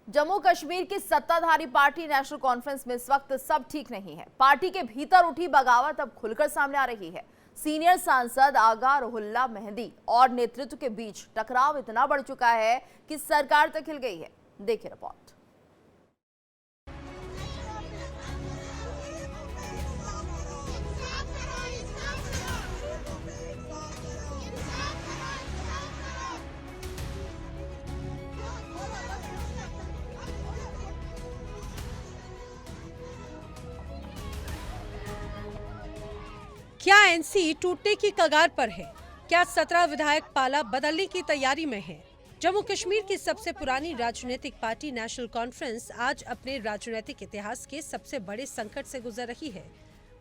जम्मू कश्मीर की सत्ताधारी party national conference में इस वक्त सब ठीक नहीं है। पार्टी के भीतर उठी बगावत अब खुलकर सामने आ रही है। सीनियर सांसद आगा रुहुल्ला मेहदी और नेतृत्व के बीच टकराव इतना बढ़ चुका है कि सरकार तक हिल गई है। देखिए रिपोर्ट। क्या एनसी टूटने की कगार पर है? क्या 17 विधायक पाला बदलने की तैयारी में है? जम्मू कश्मीर की सबसे पुरानी राजनीतिक पार्टी नेशनल कॉन्फ्रेंस आज अपने राजनीतिक इतिहास के सबसे बड़े संकट से गुजर रही है।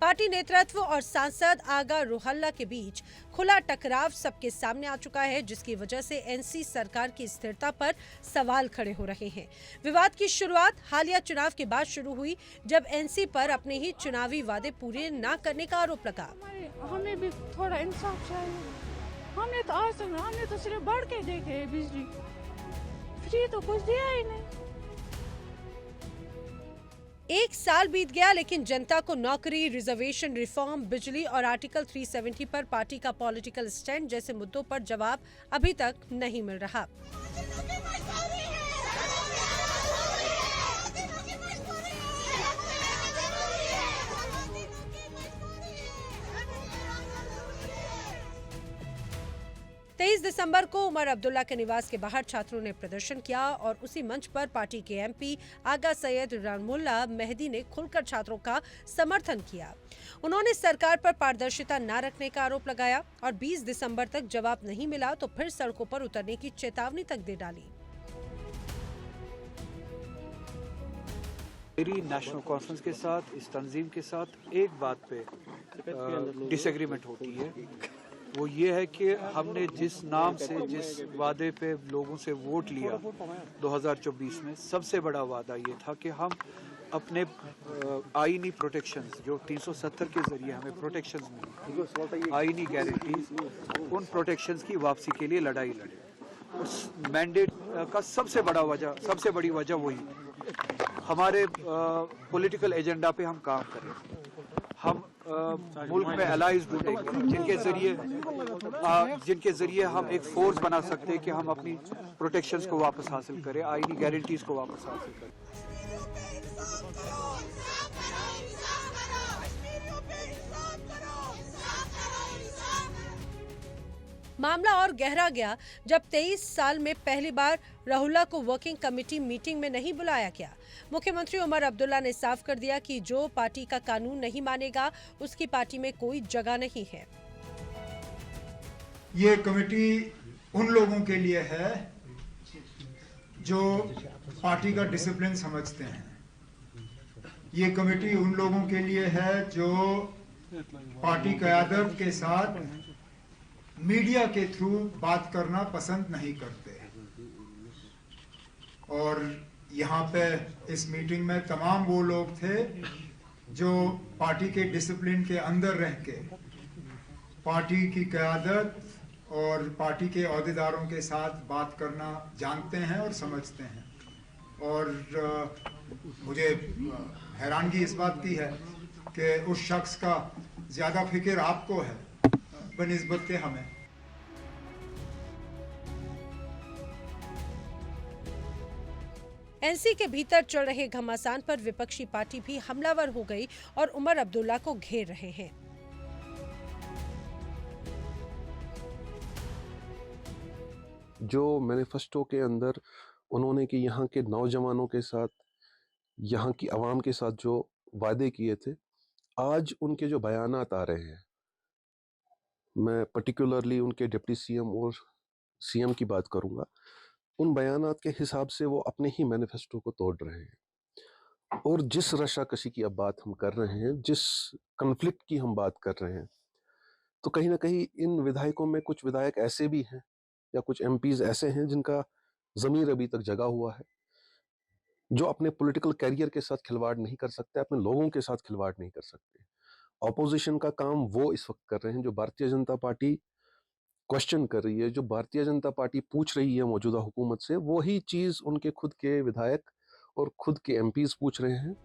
पार्टी नेतृत्व और सांसद आगा रुहल्ला के बीच खुला टकराव सबके सामने आ चुका है, जिसकी वजह से एनसी सरकार की स्थिरता पर सवाल खड़े हो रहे हैं। विवाद की शुरुआत हालिया चुनाव के बाद शुरू हुई, जब एनसी पर अपने ही चुनावी वादे पूरे न करने का आरोप लगा। हमें भी थोड़ा इंसाफ चाहिए। हमने तो सिर्फ बढ़ के देखे बिजली, फ्री तो कुछ दिया ही नहीं। एक साल बीत गया, लेकिन जनता को नौकरी, रिजर्वेशन, रिफॉर्म, बिजली और आर्टिकल 370 पर पार्टी का पॉलिटिकल स्टैंड जैसे मुद्दों पर जवाब अभी तक नहीं मिल रहा। तेईस दिसंबर को उमर अब्दुल्ला के निवास के बाहर छात्रों ने प्रदर्शन किया और उसी मंच पर पार्टी के एमपी आगा सैयद रुहुल्ला मेहदी ने खुलकर छात्रों का समर्थन किया। उन्होंने सरकार पर पारदर्शिता न रखने का आरोप लगाया और 20 दिसंबर तक जवाब नहीं मिला तो फिर सड़कों पर उतरने की चेतावनी तक दे डाली। मेरी नेशनल कॉन्फ्रेंस के साथ, इस तंजीम के साथ एक बात पे डिसएग्रीमेंट होती है, वो ये है कि हमने जिस नाम से, जिस वादे पे लोगों से वोट लिया 2024 में, सबसे बड़ा वादा ये था कि हम अपने आईनी प्रोटेक्शंस जो 370 के जरिए हमें प्रोटेक्शंस मिली, आईनी गारंटीज, उन प्रोटेक्शंस की वापसी के लिए लड़ाई लड़े। उस मैंडेट का सबसे बड़ी वजह वही, हमारे पॉलिटिकल एजेंडा पे हम काम करें, हम मुल्क में अलाइज ढूंढेंगे जिनके जरिए हम एक फोर्स बना सकते हैं कि हम अपनी प्रोटेक्शंस को वापस हासिल करें, आईनी गारंटीज को वापस हासिल करें। मामला और गहरा गया जब 23 साल में पहली बार रुहुल्ला को वर्किंग कमेटी मीटिंग में नहीं बुलाया गया। मुख्यमंत्री उमर अब्दुल्ला ने साफ कर दिया कि जो पार्टी का कानून नहीं मानेगा उसकी पार्टी में कोई जगह नहीं है। ये कमेटी उन लोगों के लिए है जो पार्टी का डिसिप्लिन समझते हैं। ये कमेटी उन लोगों के लिए है जो पार्टी क़यादत के साथ मीडिया के थ्रू बात करना पसंद नहीं करते। और यहाँ पे इस मीटिंग में तमाम वो लोग थे जो पार्टी के डिसिप्लिन के अंदर रह के पार्टी की क़यादत और पार्टी के अहदेदारों के साथ बात करना जानते हैं और समझते हैं। और मुझे हैरानगी इस बात की है कि उस शख्स का ज़्यादा फिक्र आपको है बनिस्बत के हमें। एनसी के भीतर चल रहे घमासान पर विपक्षी पार्टी भी हमलावर हो गई और उमर अब्दुल्ला को घेर रहे हैं। जो मैनिफेस्टो के अंदर उन्होंने कि यहाँ के नौजवानों के साथ, यहाँ की आवाम के साथ जो वादे किए थे, आज उनके जो बयानात आ रहे हैं, मैं पर्टिकुलरली उनके डिप्टी सीएम और सीएम की बात करूंगा, उन बयानात के हिसाब से वो अपने ही मैनिफेस्टो को तोड़ रहे हैं। और जिस रशाकशी की अब बात हम कर रहे हैं, जिस कन्फ्लिक्ट की हम बात कर रहे हैं, तो कहीं ना कहीं इन विधायकों में कुछ विधायक ऐसे भी हैं या कुछ एमपीज ऐसे हैं जिनका ज़मीर अभी तक जगा हुआ है, जो अपने पॉलिटिकल कैरियर के साथ खिलवाड़ नहीं कर सकते, अपने लोगों के साथ खिलवाड़ नहीं कर सकते। ऑपोजिशन का काम वो इस वक्त कर रहे हैं, जो भारतीय जनता पार्टी क्वेश्चन कर रही है, जो भारतीय जनता पार्टी पूछ रही है मौजूदा हुकूमत से, वही चीज़ उनके खुद के विधायक और खुद के एमपीज पूछ रहे हैं।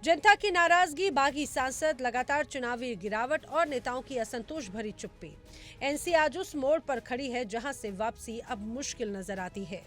जनता की नाराजगी, बागी सांसद, लगातार चुनावी गिरावट और नेताओं की असंतोष भरी चुप्पी। एनसी आज उस मोड़ पर खड़ी है जहां से वापसी अब मुश्किल नजर आती है।